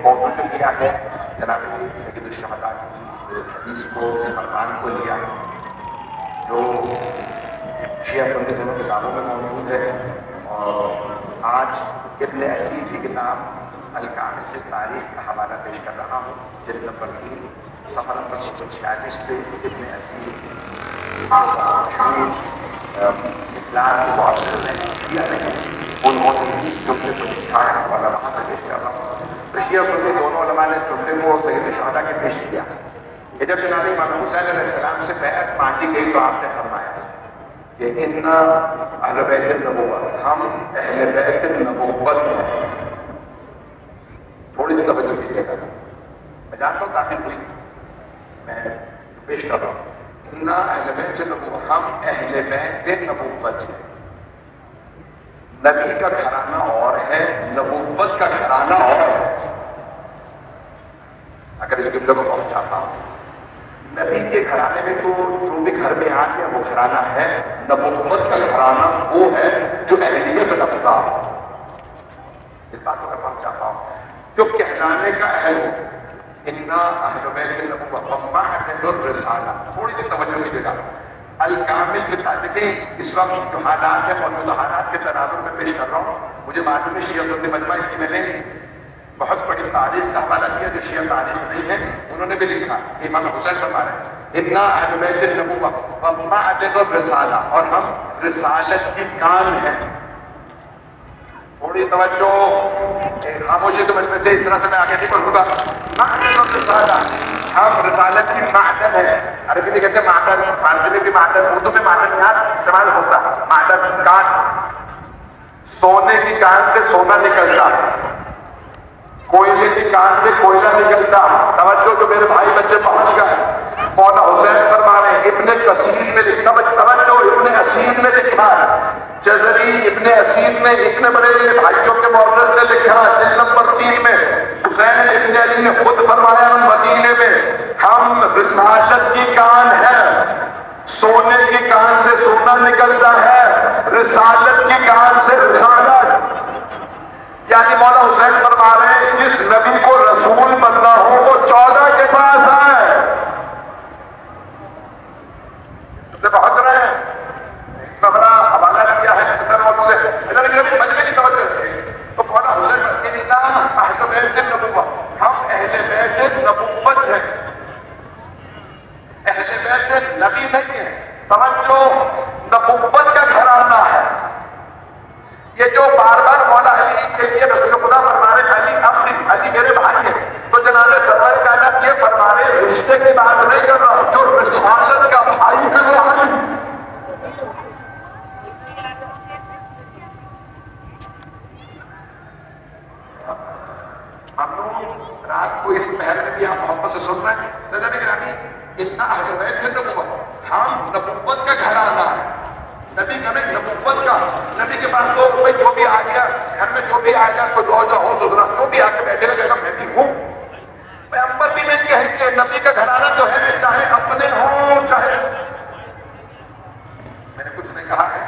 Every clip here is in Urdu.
موضوع جو لیا ہے جناب سید الشہداء کی اس حدیث کو، اس فرمان کو لیا جو شیعہ سنی دونوں کتابوں میں موجود ہے، اور آج ابن اسیر کی کتاب الکامل سے تاریخ کا حوالہ پیش کر رہا ہوں، جلد نمبر 3 صفحہ نمبر 246 پہ ابن اسیر اسلام کے معاشرے میں شیعہ نہیں ان جملے کو لکھا ہے حوالہ وہاں سے پیش کر رہا ہوں۔ تو شیعہ سنی دونوں علماء نے اس جملے کو سید الشہداء کے پیش کیا کہ جب جناب امام حسین علیہ السلام سے بیعت مانگی گئی تو آپ نے فرمایا کہ انا اہل بیت النبوت، ہم اہل بیت النبوت ہیں۔ تھوڑی سی توجہ کیجیے گا، میں جانتا ہوں تاخیر ہوئی، میں پیش کر رہا ہوں۔ انا اہل بیت النبوت، ہم اہل بیت النبوت ہیں۔ نبی کا گھرانہ اور ہے، نبوت کا گھرانہ اور ہے۔ اگر اس جملے کو پہنچاتا ہوں، نبی کے گھرانے میں تو جو بھی گھر میں آ گیا وہ گھرانہ ہے، نبوت کا گھرانہ وہ ہے جو اہلیت رکھتا ہو۔ اس بات کو میں پہنچاتا ہوں جو کہلانے کا اہل ہو، انا اہل بیت النبوۃ ومعدن الرسالہ۔ تھوڑی سی توجہ کیجیے گا، الکامل کے تعلق اس وقت جو حالات ہیں موجودہ حالات کے تناظر میں پیش کر رہا ہوں۔ مجھے معلوم ہے شیعہ سنی مجمع اس کی میں نے بہت بڑی تاریخ کا حوالہ دیا جو شیعہ تاریخ نہیں ہے، انہوں نے بھی لکھا امام حسین فرما رہے ہیں انا اہل بیت النبوۃ ومعدن الرسالہ، اور ہم رسالت کی کان ہیں۔ تھوڑی توجہ، خاموشی تو مجھ میں سے اس طرح سے میں آگے نہیں پڑھوں گا۔ معدن الرسالہ، ہم رسالت کی معدن ہے۔ عربی میں کہتے ہیں معدن، فارسی میں بھی معدن، اردو میں معدن یہاں استعمال ہوتا ہے۔ معدن کان، سونے کی کان سے سونا نکلتا، کوئلے کی کان سے کوئلہ نکلتا۔ توجہ جو میرے بھائی بچے پہنچ گئے، مولا حسین فرما رہے ہیں ابن کثیر نے لکھا، توجہ ابن اسیر نے لکھا، جزری ابن اسیر نے، اتنے بڑے بھائیوں کے مورخ نے لکھا جلد نمبر 3 میں، حسین ابن علی نے خود فرمایا مدینے میں ہم رسالت کی کان ہے، سونے کی کان سے سونا نکلتا ہے، رسالت کی کان سے رسالت۔ یعنی مولا حسین فرما رہے ہیں جس نبی کو رسول بننا ہو وہ 14 کے پاس آئے۔ پہنچ رہے ہیں، اتنا بڑا حوالہ کیا ہے مجمع کی توجہ سے۔ تو مولا حسین انا اہل بیت النبوۃ، ہم اہل بیت نبوت ہیں، اہل بیت نبی نہیں ہے۔ توجہ، نبوت کا گھرانہ ہے یہ جو بار بار مولا علی کے لیے رسول خدا فرما رہے علی اخی، علی میرے بھائی ہے، تو جناب سفر کا نام یہ فرما رہے رشتے کی بات نہیں کر رہا ہوں، جو رسالت کا بھائی ہے وہ علی۔ ہم لوگ رات کو اس محل میں بھی آپ محبت سے سن رہے ہیں، نظر گرامی انا اہل بیت النبوۃ، ہم نبوت کا گھرانہ ہے۔ نبی کا نہیں، نبوت کا۔ نبی کے پاس تو کوئی جو بھی آ گیا، گھر میں جو بھی آ گیا، کوئی روزہ ہو سدرا جو بھی آ کے بیٹھے لگے گا میں بھی ہوں۔ پیغمبر بھی نہیں کہہ کے نبی کا گھرانہ جو ہے چاہے اپنے ہوں چاہے، میں نے کچھ نہیں کہا ہے،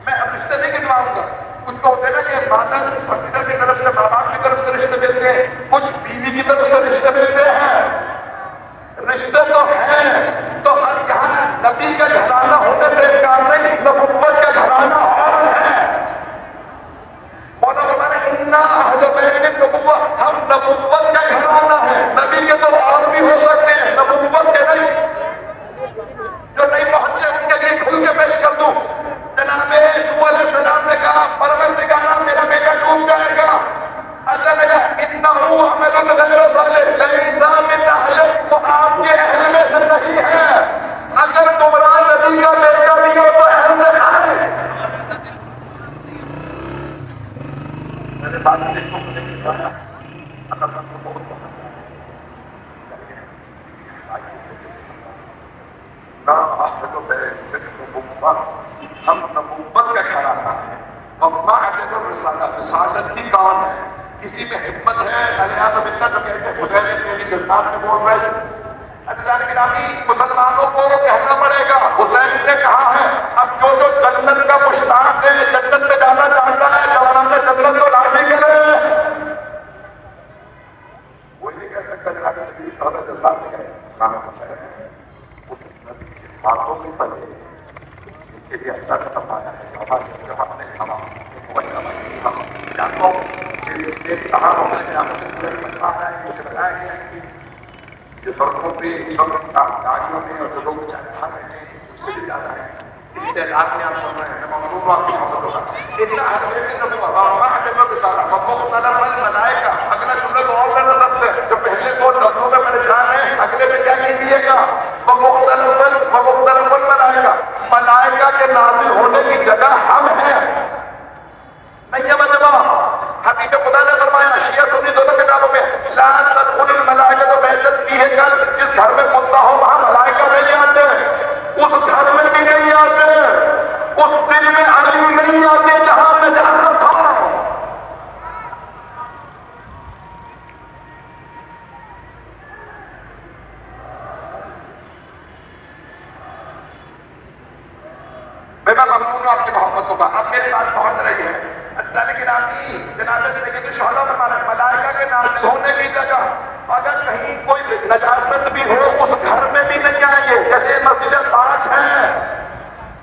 میں اب رشتے نہیں گنواؤں گا۔ کچھ تو ہوتے نا کہ فادر پسندہ کی طرف سے، ماں باپ کی طرف سے رشتے ملتے ہیں، کچھ بیوی کی طرف سے رشتے ملتے ہیں، رشتے تو ہیں۔ تو اب یہاں نبی کا گھرانہ ہونے سے انکار نہیں، نبوت کا گھرانہ اور ہے۔ مولا فرماتے ہیں انا اہل بیت النبوۃ، ہم نبوت کا گھرانہ ہے۔ نبی کے تو اور بھی ہو سکتے ہیں، نبوت کے نہیں۔ جو نہیں پہنچے ان کے لیے کھل کے پیش کر دوں، جناب نوح علیہ السلام نے کہا پروردگارا میرا بیٹا ڈوب جائے گا، اللہ نے کہا انہ عمل غیر صالح لیس من اہلک، وہ آپ کے اہل میں سے نہیں ہے۔ اگر تمہارا نبی کا بیٹا بھی ہو تو اہل سے کھائے۔ میرے بات دیکھو ہم نبوت کا گھرانہ ہے، ومعدن الرسالہ، رسالت کی کان ہے۔ کسی میں ہمت ہے الیاذ باللہ تو کہتے ہیں حسین ابن جذبات میں بول رہے تھے۔ عزیزان گرامی، مسلمانوں کو کہنا پڑے گا، حسین نے کہا ہے اب جو جو جنت کا مشتاق ہے، جنت میں جانا چاہتا ہے، جوانان جنت کو راضی کرے۔ سے شہدا جذبات میں گئے امام حسین اس نبی کے باتوں میں پڑے ان کے لیے اللہ کا فرمایا ہے ہمارے جو ہم نے کھانا جانو کہاں ہونے میں آپ نے مجھے بتایا گیا کہ جو سڑکوں پہ گاڑیوں میں اور جو لوگ چاہے کھا رہے ہیں اس سے بھی زیادہ ہے اس تعداد میں آپ سن رہے ہیں مغلوبہ کی مدد ہوگا اتنا ملائکہ اگلا جملے کو اور نہ سکتے جو پہلے دو لفظوں میں پریشان ہے اگلے میں کیا کہہ دیے گا مختلف ملائکہ کے نازل ہونے کی جگہ ہم ہیں نہیں ہے مجمع حبیب خدا نے فرمایا شیعہ سنی دونوں کتابوں میں لا تدخل الملائکہ تو بیعت کی ہے جس گھر میں مدعا ہو وہاں ملائکہ نہیں آتے اس گھر میں بھی نہیں آتے اس دل میں علی نہیں آتے جہاں نجاست ہو میں ممنون ہوں آپ کی محبتوں کا اب میری بات پہنچ رہی ہے اللہ نے گرامی جناب سید الشہداء فرمایا ملائکہ کے نازل ہونے کی جگہ اگر کہیں کوئی نجاست بھی ہو اس گھر میں بھی نہیں آئیں گے جیسے مسجد پاک ہے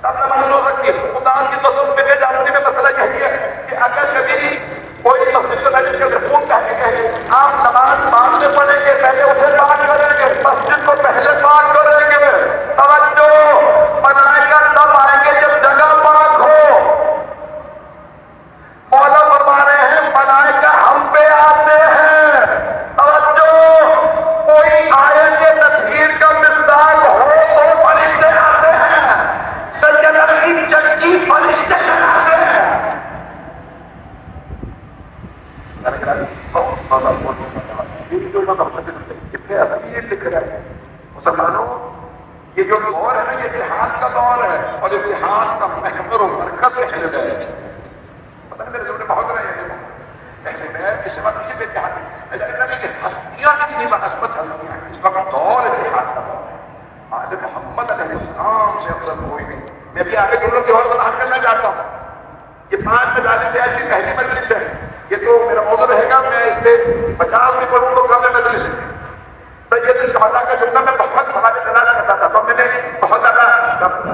تب نماز ہو سکتی ہے خدا کی تو فکر جاننے میں مسئلہ یہی ہے کہ اگر کبھی کوئی مسجد کو نجس کر کے فون کہہ کے کہے آپ نماز بعد میں پڑھیں گے پہلے اسے پاک کریں گے مسجد کو پہلے پاک کریں گے توجہ ملائکہ تب آئیں گے جب جگہ پاک ہو مولا فرما رہے ہیں ملائکہ ہم پہ آتے ہیں توجہ کوئی آیت تطہیر کا مصداق ہو تو فرشتے آتے ہیں سیدنا کی چکی فرشتے چلاتے ہیں کتنے اصلیت لکھ رہے ہیں مسلمانوں یہ جو دور ہے نا یہ اتحاد کا دور ہے اور اتحاد کا محور و مرکز ہے پتہ نہیں میرے ذہن میں بہت رہے ہیں اہل بیت کے سوا کسی پہ اتحاد نہیں لیکن کہ ہستیاں اتنی بعظمت ہستیاں ہیں اس وقت دور اتحاد کا دور ہے آل محمد علیہ السلام سے افضل کوئی نہیں میں بھی آگے دونوں کی اور وضاحت کرنا چاہتا ہوں یہ 5 مجالس ہے ایسی پہلی مجلس ہے یہ تو میرا موضوع رہے گا میں اس پہ 50 بھی پڑھوں تو کم مجلس ہے سید الشہداء کا جملہ میں بہت ہمارے تلاش کرتا تھا تو میں نے بہت زیادہ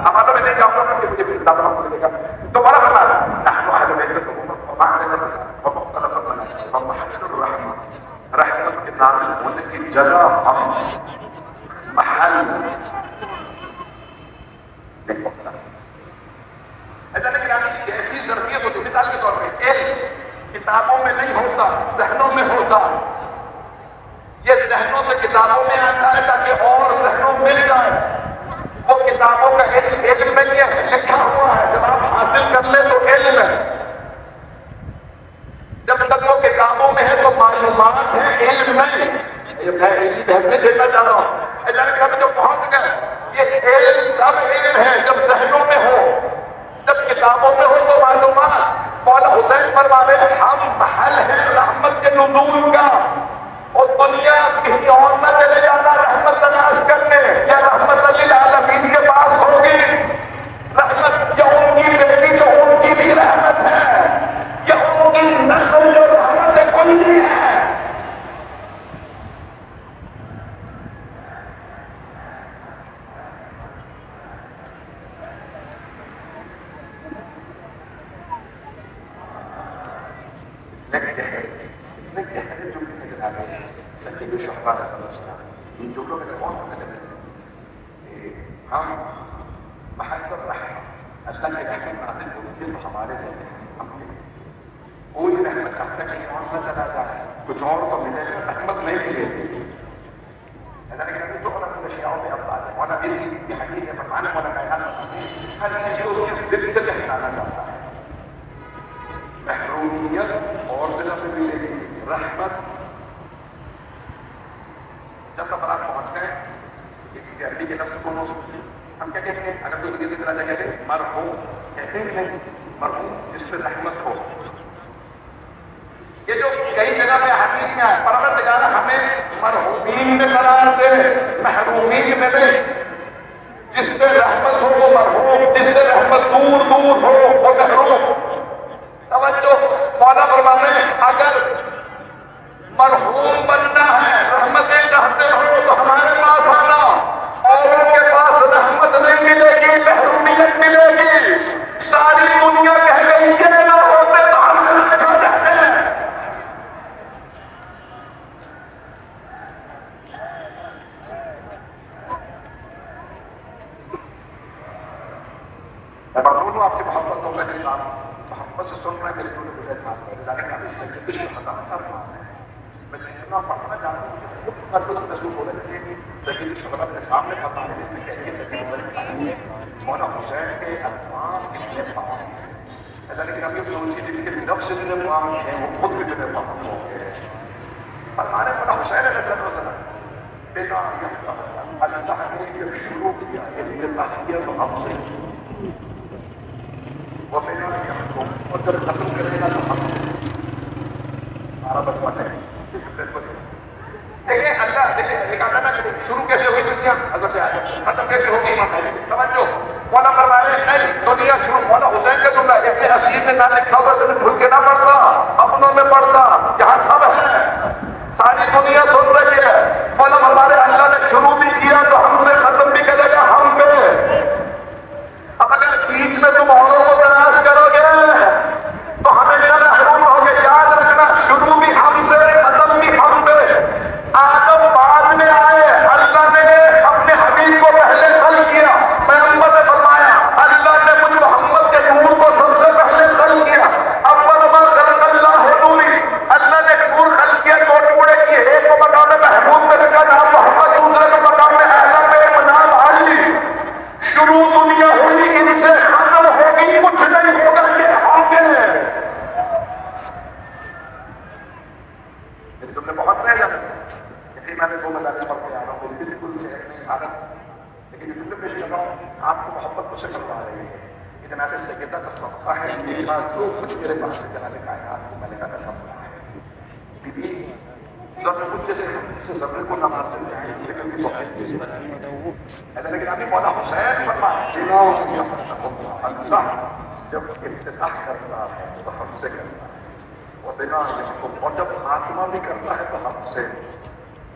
حوالوں میں نہیں جاؤں گا کہ مجھے زیادہ وقت ملے گا تو بڑا بتا نحن اہل بیت رحمت کے نازل ہونے کی جگہ ہم محل جیسی ضرورت ہوتی مثال کے طور پہ علم کتابوں میں نہیں ہوتا ذہنوں میں ہوتا یہ ذہنوں سے کتابوں میں آتا ہے تاکہ اور ذہنوں مل جائے وہ کتابوں کا علم میں لکھا ہوا ہے جب آپ حاصل کر لیں تو علم ہے جب تک وہ کتابوں میں ہے تو معلومات ہے علم نہیں میں علمی بحث میں چھیڑنا چاہ رہا ہوں اللہ نے کہا جو پہنچ گئے یہ علم تب علم ہے جب ذہنوں میں ہو جب کتابوں میں ہو تو معلومات مولا حسین فرماتے ہیں ہم محل ہیں رحمت کے نزول کا اور دنیا کہیں اور نہ چلے جانا رحمت تلاش کرنے یا رحمت للعالمین کے پاس ہوگی رحمت یا ان کی بیٹی جو ان کی بھی رحمت ہے یا ان کی نسل جو رحمت کلی ہے سید الشہداء صلی اللہ علیہ وسلم ان جملوں میں بہت مطلب ہے ہم محبت رحمت اللہ کی رحمت نازل ہوتی ہے تو ہمارے ذہن ہم کوئی رحمت چاہتا ہے کہیں اور نہ چلا جائے کچھ اور تو ملے گا رحمت نہیں ملے گی اللہ نے کہا جو خلاص اشیاءوں میں افضل ہے مولا میری یہ حدیث ہے فرمانے مولا کائنات ہر چیز کو اس کے ذل سے پہچانا جاتا ہے محرومیت اور دل سے ملے گی رحمت جب تک آپ پہنچ گئے عربی کے لفظ کو ہم کیا کہتے ہیں اگر کوئی مجھے ذکر آ جائے کہتے ہیں مرحوم کہتے ہیں نہیں مرحوم جس پہ رحمت ہو یہ جو کئی جگہ پہ حدیث میں آئے پروردگار ہمیں مرحومین میں قرار دے محرومین میں نہیں جس پہ رحمت ہو وہ مرحوم جس سے رحمت دور دور ہو وہ محروم توجہ مولا فرماتے ہیں اگر مرحوم بننا ہے رحمتیں چاہتے میں ممنون ہوں آپ کی محبت ہو گئی اسلام محبت سے سن رہے ہیں میرے دونوں مجھے بات کرے لیکن ابھی سجد الشہداء فرما ہے میں جتنا پڑھنا چاہتا ہوں مجھے خود قدس محسوس ہو رہا ہے جیسے سجد الشہداء اپنے سامنے فرما رہے ہیں کہ یہ تقریباً مولانا حسین کے الفاظ کتنے پاک ہیں لیکن ابھی سوچی جن کے نفس جتنے پاک ہیں وہ خود بھی جتنے پاک ہو گئے فرمانے مولانا حسین علیہ السلام بنا یفتح اللہ نے یہ شروع کیا افتتاح کیا تو ہم سے وہ بنا یفتح اور جب ختم کرے گا تو ہم سے ہمارا بچپن ہے دیکھیں اللہ دیکھیں اللہ نے شروع کیسے ہوئی دنیا حضرت آدم ختم کیسے ہوگی امام مہدی توجہ مولا فرما رہے ہیں دنیا شروع مولا حسین کا جملہ ابن اسیر نے نہ لکھا ہوا تو کھل کے نہ پڑھتا اپنوں میں پڑھتا یہاں سب ہے ساری دنیا سن رہی ہے مولا فرما رہے اللہ نے شروع بھی کیا تو ہم سے ختم بھی کرے گا ہم پہ اب اگر بیچ میں تم اوروں کو تلاش کرو گے تو ہمیشہ محروم ہوگے یاد رکھنا شروع بھی ہم سے ختم بھی ہم پہ آدم بعد میں آئے اللہ نے اپنے حبیب کو پہلے خلق کیا پیغمبر نے فرمایا اللہ نے مجھ محمد کے نور کو سب سے پہلے خلق کیا اول ما خلق اللہ نوری اللہ نے نور خلق کیا دو ٹکڑے کیے ایک کو مقام محمود میں رکھا نام محمد دوسرے کو مقام اعلیٰ میں نام علی شروع دنیا ہوئی ان سے ختم ہوگی کچھ نہیں ہوگا یہ آگے تم نے بہت رہ جاتے میں نے دو مدارس پڑھ کے آ رہا ہوں بالکل صحت نہیں حالت لیکن جملے پیش کر رہا ہوں آپ کو محبت مجھ سے کروا رہی ہے یہ جناب سیدہ کا صدقہ ہے میرے پاس جو کچھ میرے پاس سے جناب کائنات کو ملکہ کا صدقہ ہے بی بی ضرور مجھ سے ضرور کو نماز مل جائے لیکن بھی بہت ایسا لیکن ابھی مولا حسین فرمایا اللہ جب افتتاح کرتا ہے تو ہم سے کرتا ہے اور جب خاتمہ بھی کرتا ہے تو ہم سے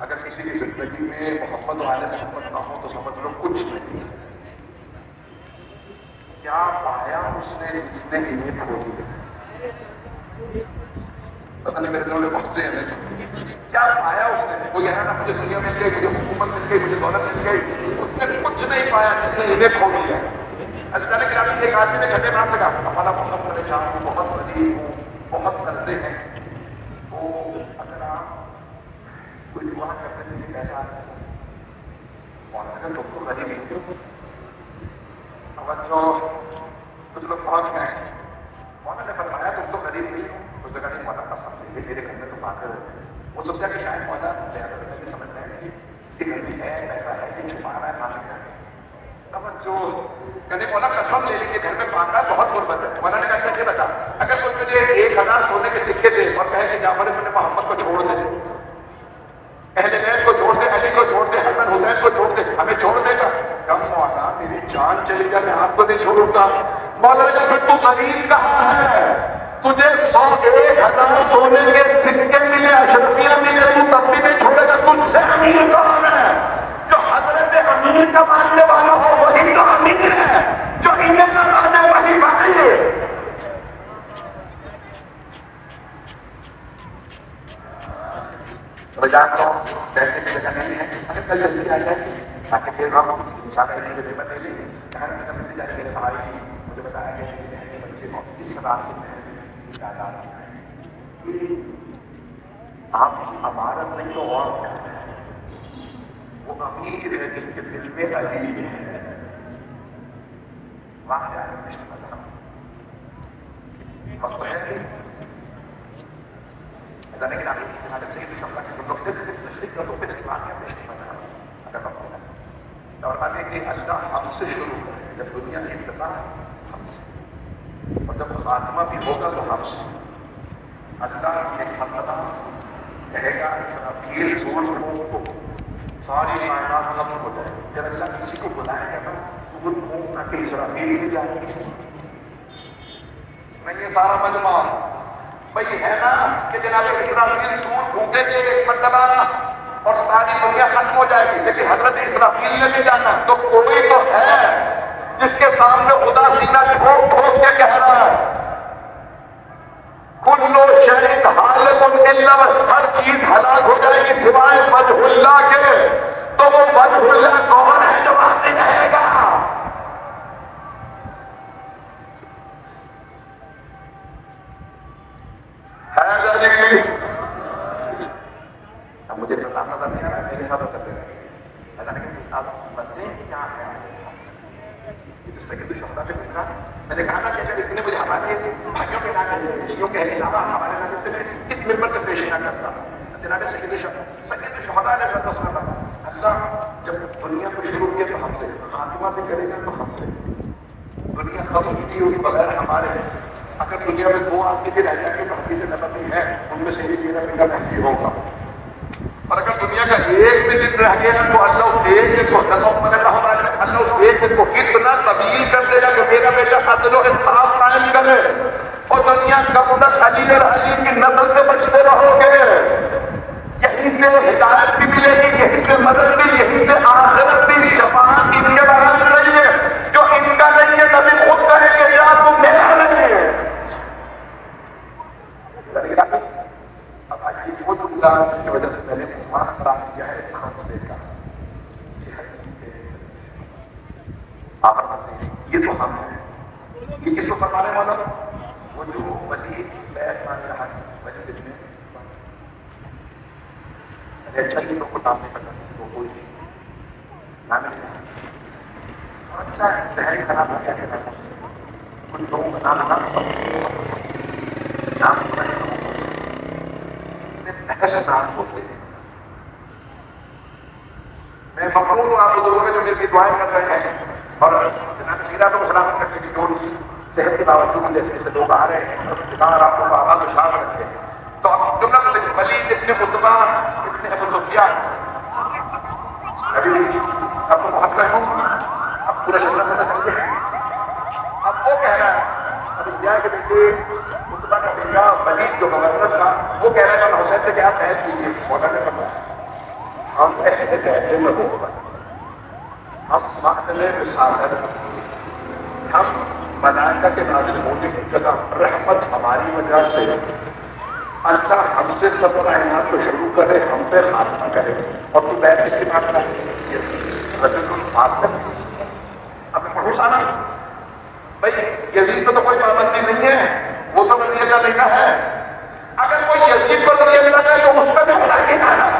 اگر کسی کی زندگی میں محبت و آل محبت نہ ہو تو سمجھ لو کچھ نہیں کیا پایا اس نے جس نے انہیں کھو دیا پتہ نہیں میرے دلوں میں پہنچتے ہیں کیا پایا اس نے وہ یہ ہے نا مجھے دنیا مل گئی مجھے حکومت مل گئی مجھے دولت مل گئی اس نے کچھ نہیں پایا جس نے انہیں کھو دیا اللہ تعالیٰ کے ایک آدمی نے چھٹے بات لگا ہمارا بہت پریشان ہوں بہت غریب ہوں بہت قرضے ہیں وہ اگر آپ کوئی دعا کرتے ہیں ایسا اگر لوگ کو غریب ہیں توجہ کچھ لوگ پہنچ گئے ہیں مولانا نے فرمایا تم تو غریب نہیں ہو اس جگہ نہیں مولانا کا سب ہے میرے گھر میں تو فاقر ہے وہ سمجھا کہ شاید مولانا یہ سمجھ رہے ہیں کہ کسی گھر میں ہے پیسہ ہے کہ چھپا رہا ہے مالک ہے توجہ کہنے مولا قسم لے لیجیے گھر میں فاقر ہے بہت غربت ہے مولانا نے کہا اچھا یہ بتا اگر کوئی مجھے 1000 سونے کے سکے دے اور کہے کہ جعفر ابن محمد کو چھوڑ دے اہل بیت کو چھوڑ دے علی کو چھوڑ دے حسن حسین کو چھوڑ دے ہمیں چھوڑ دے گا کم مولا میری جان چلی جائے میں آپ کو نہیں چھوڑوں گا مولا نے پھر تو غریب کہاں ہے تجھے 100,000 سونے کے سکے ملے اشرفیاں ملے تو تب بھی نہیں چھوڑے گا تجھ سے امیر کون ہے جو حضرت امیر کا ماننے والا ہو وہی تو امیر ہے جو انہیں کا ماننے وہی فقیر تو جانتا ہوں بیٹھنے کی جگہ نہیں ہے اگر کل جلدی آ جائے تاکہ پھر ہم انشاءاللہ ایک جگہ پر لے لیں کہنے میں جب جائے میرے بھائی مجھے بتایا گیا کہ بہن کے بچے کو اس رات کی محنت کی تعداد ہے آپ کی عمارت نہیں تو اور کیا ہے وہ امیر ہے جس کے دل میں علی ہے وہاں جا کر مشن بتا وقت ہے نہیں لیکن آگے جناب سید شملہ کے لوگ سے تشریف کر دو پھر ایمان کے پیش نہیں بنا اگر بات اور بات ہے کہ اللہ ہم سے شروع کرے جب دنیا کی افتتاح ہم سے اور جب خاتمہ بھی ہوگا تو ہم سے اللہ کے مرتبہ کہے گا اسرافیل زور کو ساری کائنات ختم ہو جائے جب اللہ کسی کو بلائے گا تو وہ منہ کہ اسرافیل بھی جائے گی میں یہ سارا مجمع بھئی ہے نا کہ جناب اسرافیل سور پھونکے گے ایک مرتبہ اور ساری دنیا ختم ہو جائے گی لیکن حضرت اسرافیل نے بھی جانا تو کوئی تو ہے جس کے سامنے خدا سینہ ٹھوک ٹھوک کے کہہ رہا ہے کلو شہید حالت الا ہر چیز ہلاک ہو جائے گی سوائے وجہ اللہ کے تو وہ وجہ اللہ کون ہے جو باقی رہے گا میرے ساتھ کرتے رہے اللہ نے کہا اب بندے کیا ہے اس طرح کے شہدا کے دوسرا میں نے کہا نا کہ اگر اتنے مجھے ہمارے بھائیوں کے نام کے علاوہ ہمارے نام اتنے کس ممبر سے پیش نہ کرتا جناب سید شہدا نے اللہ جب دنیا کو شروع کیا تو ہم سے خاتمہ بھی کرے گا تو ہم سے دنیا ختم کی ہوئی بغیر ہمارے اگر دنیا میں دو آدمی بھی رہ جائیں گے تو حدیث نبوی ہے ان میں سے ہی میرا بیٹا نہیں ہوگا اور اگر دنیا کا ایک بھی دن رہ گیا تو اللہ اس ایک دن کو اللہ اس ایک دن کو اتنا تبدیل کر دے گا کہ میرا بیٹا عدل و انصاف قائم کرے اور دنیا کب تک علی اور علی کی نسل سے بچتے رہو گے یہیں سے ہدایت بھی ملے گی یہیں سے مدد بھی یہیں سے آخرت بھی شفاعت ان کے بارے میں نہیں ہے جو ان کا نہیں ہے نبی خود کہے کہ یا تم میرا نہیں ہے اب آئیے وہ اللہ اس کی وجہ سے میں نے ایمان خراب کیا ہے خمسے کا یہ تو ہم ہیں یہ کس کو فرمانے والا وہ جو ولی بیت مان رہا ہے ولی دل میں اچھا یہ لوگ کو نام نہیں پتا تو کوئی نام نہیں اچھا ذہنی خراب ہے کیسے کرنا کچھ لوگوں کا نام ایسے نام ہوتے ہیں میں مقبول ہوں آپ بزرگوں کے جو میری دعائیں کر رہے ہیں اور جناب سیدھا تو سلامت کرتے کہ جو صحت کے باوجود جیسے جیسے لوگ آ رہے ہیں اور آپ کو آباد و شاد رکھے تو اب جملہ ولید ابن عتبہ ابن ابو سفیان ابھی آپ کو بہت رہے ہوں اب پورا شکل پتہ چل گیا اب وہ کہہ رہا ہے ابھی کیا کہ بیٹے عتبہ کا بیٹا ولید جو گورنر تھا وہ کہہ رہا ہے حسین سے کہ آپ عہد کیجیے مولا نے کہا ہم عہد کہتے میں ہوگا ہم معدل رسالت ہم ملائکہ کے نازل ہونے کی جگہ رحمت ہماری وجہ سے اللہ ہم سے سب کائنات کو شروع کرے ہم پہ خاتمہ کرے اور تو بیٹھ کس کی بات کر رہی ہے رجل الفاصل اب میں پڑھوں سانا بھائی یزید کو تو کوئی پابندی نہیں ہے وہ تو ولی اللہ نہیں ہے اگر کوئی یزید کو ولی اللہ ہے تو اس پہ بھی خدا کی نہ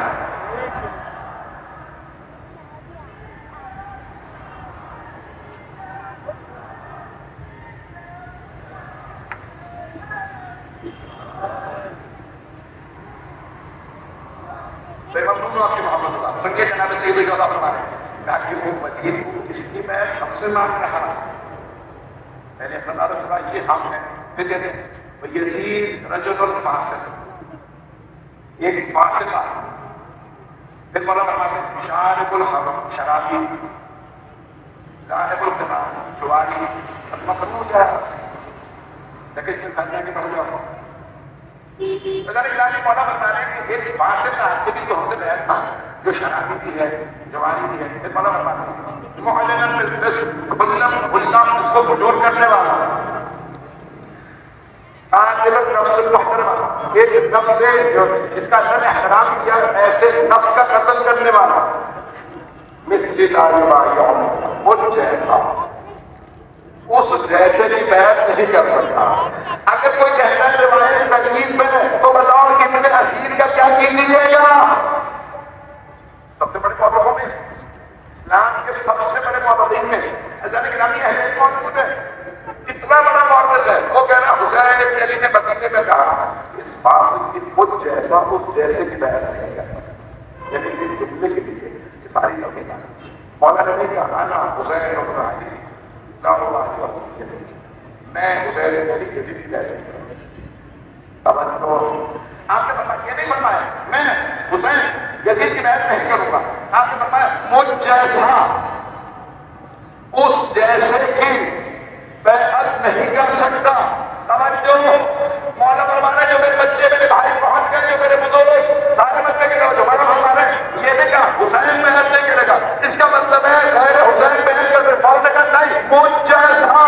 سنگے جناب سید شہداء فرمانے تاکہ وہ مدین کو اس کی بیعت ہم سے مانگ رہا میں نے اپنا تعارف کہا یہ ہم ہیں پھر کہتے ہیں یزید رجل الفاسق ایک فاسقہ پھر مولا فرماتے ہیں شارب الخمر شرابی لاعب القمار جواری المخروج ہے لیکن یہ خانیہ کی پڑھ جاؤ اگر الہی مولا فرما رہے ہیں کہ ایک فاسق آدمی بھی جو ہم سے بیعت مانگ جو شرابی بھی ہے جوانی بھی ہے پھر مولا فرماتے ہیں معلنا بالفسق غلام اس کو فجور کرنے والا قاتل النفس المحترمہ ایک نفس سے جو اس کا اللہ نے احترام کیا ایسے نفس کا قتل کرنے والا مثل لا یبایع وہ جیسا اس جیسے بھی بیعت نہیں کر سکتا اگر کوئی کہتا ہے روایت تقلید میں تو بتاؤ کہ ابن اسیر کا کیا کیجیے گا سب سے بڑے مورخوں میں اسلام کے سب سے بڑے مورخین میں حضرت گرامی اہل موجود ہے اتنا بڑا مورخ ہے وہ کہہ رہا حسین ابن علی نے بقیے میں کہا اس فاسق کی خود جیسا اس جیسے کی بیعت نہیں کرتا یعنی اس کی جملے کے لیے یہ ساری لوگیں مولا نے کہا نا حسین ابن علی میں حسین ابن علی کسی بھی بیعت نہیں کروں آپ نے فرمایا یہ نہیں فرمایا میں حسین یزید کی بیعت نہیں کروں گا آپ نے فرمایا مجھ جیسا اس جیسے کی بیعت نہیں کر سکتا توجہ مولا فرما رہا ہے جو میرے بچے میرے بھائی پہنچ گئے جو میرے بزرگ سارے بچے کے جو مولا فرما رہا ہے یہ نہیں کہا حسین بیعت نہیں کرے گا اس کا مطلب ہے غیر حسین بیعت کر دے مولا نے کہا نہیں مجھ جیسا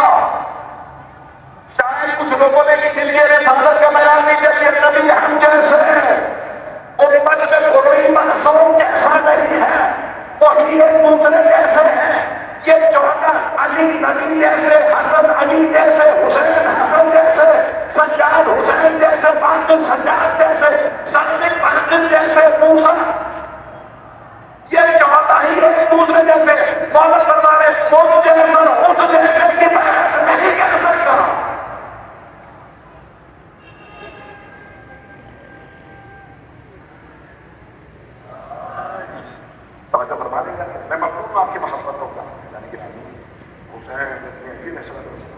شاید کچھ لوگوں نے اسی لیے رسالت کا بیان نہیں کیا کہ نبی ہم جیسے ہیں امت میں کوئی معصوم جیسا نہیں ہے وہی دوسرے جیسے ہیں یہ چوتھا علی نبی جیسے حسن علی جیسے حسین حسن جیسے سجاد حسین جیسے باطل سجاد جیسے صدیق باطل جیسے موسیٰ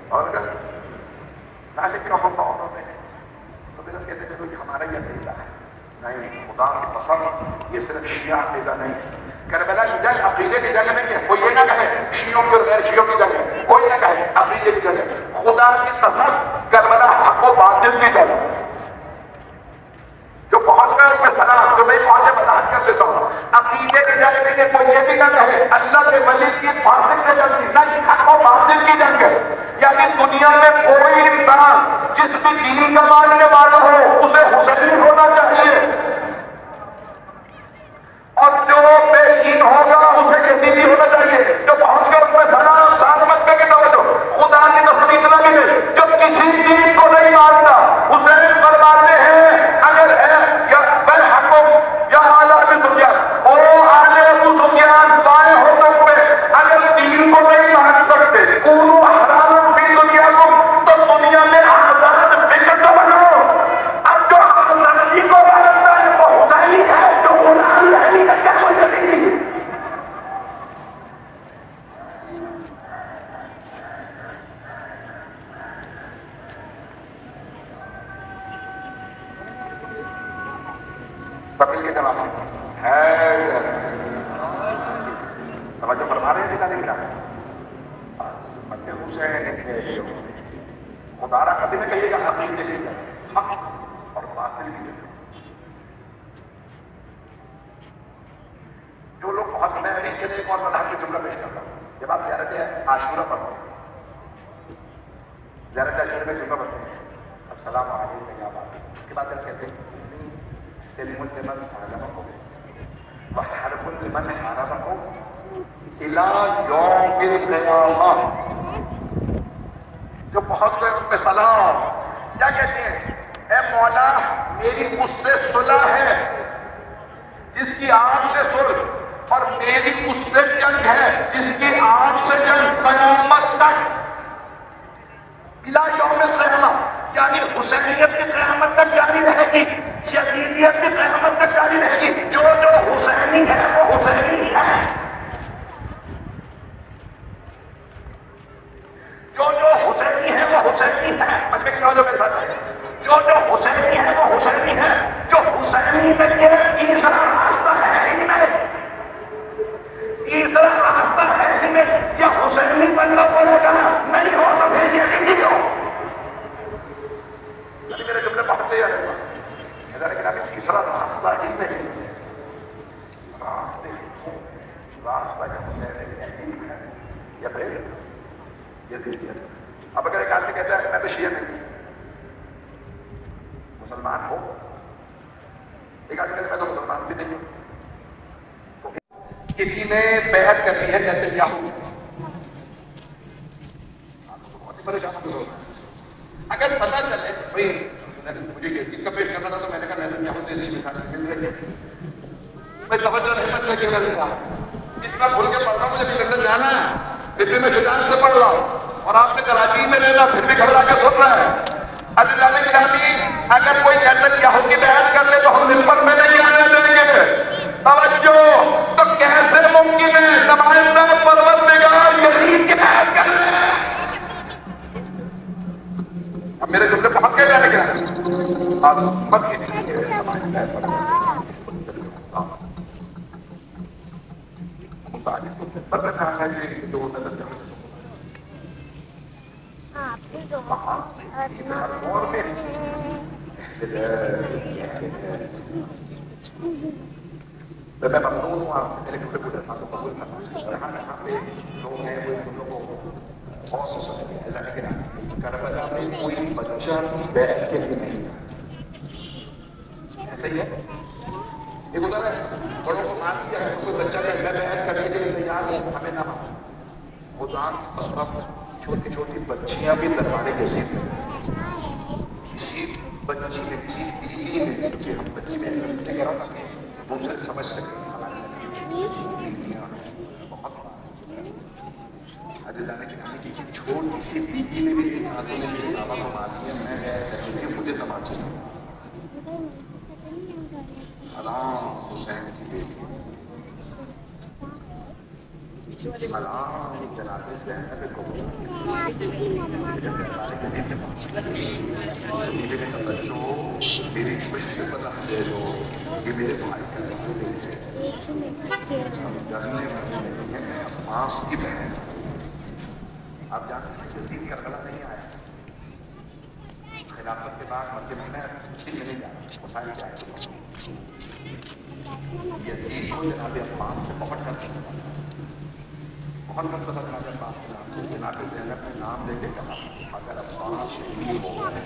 اور کیا ذالک اللہ میں تو پھر ہم کہتے ہیں کہ ہمارا یہ عقیدہ ہے. نہیں، خدا کی قسم یہ صرف شیعہ عقیدہ نہیں ہے. کربلا کی جنگ عقیدے کی جنگ نہیں ہے. کوئی یہ نہ کہے شیعوں کی اور غیر شیعوں کی جنگ ہے. کوئی نہ کہے عقیدے کی جنگ ہے. خدا کی قسم کربلا حق و باطل کی جنگ ہے. جو پہنچ گئے اس میں سلام، جو نہیں پہنچے وضاحت کر دیتا ہوں. عقیدے کی جنگ نہیں ہے. کوئی یہ بھی نہ کہے اللہ کے ولی کی فاسق سے جنگ نہیں. نہ حق و باطل کی جنگ ہے. یعنی دنیا میں کوئی انسان جس بھی دین کا ماننے والا ہو اسے حسینی ہونا چاہیے، اور جو بے دین ہوگا اسے یزیدی ہونا چاہیے. جو پہنچ کر ان میں سلام سلامت میں کے توجہ خدا کی قسم اتنا بھی نہیں. جو کسی دین کو نہیں مانتا اسے فرماتے ہیں اگر ہے یا بے حکم یا اعلیٰ ابو سفیان او اعلیٰ ابو سفیان بائیں حکم پہ اگر دین کو نہیں مان سکتے کونوا حرام فی دنیاکم تو دنیا میں آزاد فکر تو بنو. اب جو آزادی کو مانتا ہے وہ حسینی ہے، جو غلام علی کا کیا وجہ نہیں. فقیر کے جناب ہے توجہ فرما رہے ہیں نہیں ملا حسین خدا را کبھی نہ کہیے گا عقیدے کی جنگ، حق اور باطل کی جنگ. جو لوگ بہت میں نہیں چلے ایک اور مذہب کی جملہ پیش کرتا ہوں. جب آپ زیارت عاشورہ پڑھتے ہیں، زیارت عاشورہ میں جملہ پڑھتے ہیں السلام علیکم یا بات، اس کے بعد کہتے ہیں سلم لمن سالمکم وحرب لمن حاربکم الی یوم القیامہ. جو پہنچ گئے ان پہ سلام. کیا کہتے ہیں؟ اے مولا میری اس سے صلح ہے جس کی آپ سے صلح، اور میری اس سے جنگ ہے جس کی آپ سے جنگ قیامت تک. الی یوم القیامہ یعنی حسینیت کی قیامت تک جاری رہے گی، یزیدیت کی قیامت تک جاری رہے گی. جو حسینی ہے وہ حسینی ہے، جو حسینی ہے وہ حسینی ہے. مجھے کہنا جو میرے ساتھ ہے، جو حسینی ہے وہ حسینی ہے. جو حسینی میں تیسرا راستہ ہے ان میں، تیسرا راستہ ہے ان میں، یا حسینی بندہ بولے گا نہیں ہو تو پھر یہ نہیں ہو. میرے جملے بہت دیر ہے لیکن ابھی تیسرا راستہ ہی نہیں. راستہ کا حسین ہے یا پھر یزیدیت. اب اگر ایک آدمی کہتا ہے میں تو شیعہ نہیں مسلمان ہوں، ایک آدمی کہتا ہے میں تو مسلمان بھی نہیں ہوں. کسی نے بیعت کر لی ہے نیتنیاہو، بہت پریشان ہو. اگر پتا چلے مجھے کس کا پیش کرنا تھا تو میں نے کہا نیتنیاہو سے اچھی مثال مل رہی ہے. میں توجہ رحمت میں کیوں نہ صاحب اتنا بھول کے پڑھتا ہوں، مجھے بھی لندن جانا ہے، دلی میں شجاعت سے پڑھ رہا ہوں اور آپ نے کراچی میں رہنا پھر بھی گھبرا کے سن رہا ہے. عزیزان گرامی اگر کوئی نیتنیاہو کی بیعت کر لے تو ہم ممبر میں نہیں آنے دیں گے. توجہ، تو کیسے ممکن ہے نمائندہ پروردگار یزید کی بیعت کر لے؟ اب میرے جملے پہنچ گئے جانے کے آپ مت کیجیے نمائندہ پروردگار مطالب کو پتہ کہا ہے کہ جو نظر جانے میں ممنون ہوں آپ میرے چھوٹے چھوٹے خاصوں قبول کرنا اور ہم پہ لوگ ہیں وہ ان لوگوں کو بہت سو سکتے ہیں. ایسا نہیں کربلا میں کوئی بچہ بیٹھ کے بھی نہیں ایسا ہی ہے. ایک ادھر ہے بڑوں کو مان دیا ہے کوئی بچہ ہے میں بیعت کرنے کے لیے تیار ہوں ہمیں نہ مان. خدا کی قسم چھوٹی چھوٹی بچیاں بھی دربار یزید میں کسی بچی میں کسی بیوی میں کیونکہ ہم بچی میں ایسا نہیں کرا تھا دوسرے سمجھ سکیں بہت عزیزان گرامی کی چھوٹی سی بیوی میں بھی ان آدھوں نے میری بابا کو مار دیا میں گیا مجھے تمام چاہیے. حرام حسین کی بیٹی سلام جناب زینب کو میرے بچوں میری خوش سے پتہ دے دو کہ میرے بھائی کا جاننے میں عباس کی بہن آپ جانتے ہیں یزید کربلا نہیں آیا خلافت کے بعد مکہ میں اسی میں نہیں جانا مسائل کیا ہے یزید کو جناب عباس سے بہت ڈر بہت مرتبہ جناب عباس کے نام سے جناب زینب نے نام لے کے کہا اگر عباس شہید ہو گئے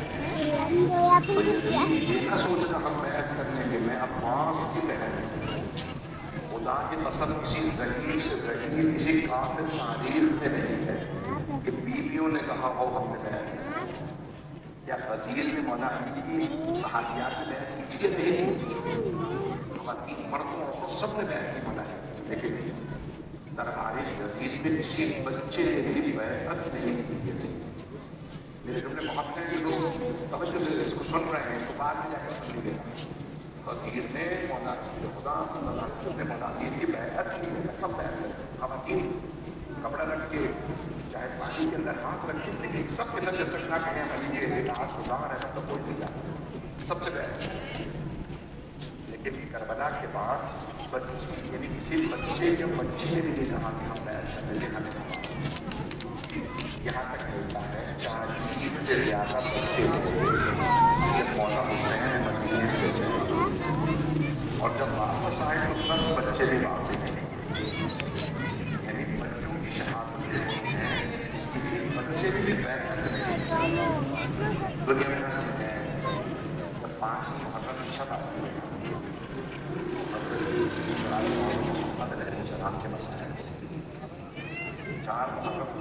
تو یزید یہ نہ سوچ رہا بیعت کرنے کے میں عباس کی بہن خدا کی قسم کسی ذکیر سے ذکیر کسی کافر تاریخ میں نہیں ہے کہ بیویوں نے کہا ہو ہم نے بیعت یا غدیر میں مولا علی کی صحابیات نے بیعت کی نہیں خواتین مردوں اور سب نے بیعت کی مولا لیکن دربار یزید میں کسی بچے سے بھی بیعت نہیں کی تھی میرے جملے بہت سے لوگ توجہ سے اس کو سن رہے ہیں تو بعد میں جا کے سن لیں غدیر نے مولا خدا صلی اللہ علیہ وسلم نے مولا علی کی بیعت کی سب بیعت کی خواتین کپڑا رکھ کے چاہے پانی کے اندر ہاتھ رکھ کے لیکن سب کے اندر جب تک نہ کہیں علی کے ہاتھ خدا رہتا تو کوئی نہیں جا سکتا سب سے بیعت لیکن کربلا کے بعد بچے یعنی کسی بچے یا بچی نے بھی کہا کہ ہم بیعت کرنے کے ہمیں یہاں تک ملتا ہے 40 سے زیادہ بچے جب مولا حسین مدینے سے اور جب واپس آئے تو 10 بچے بھی واپس نہیں یعنی بچوں کی شہادت ہوئی ہے کسی بچے بھی بیعت نہیں دنیا میں نہ سکتے ہیں جب 5 محرم شب آتی ہے شراب کے مسائل 4 محرم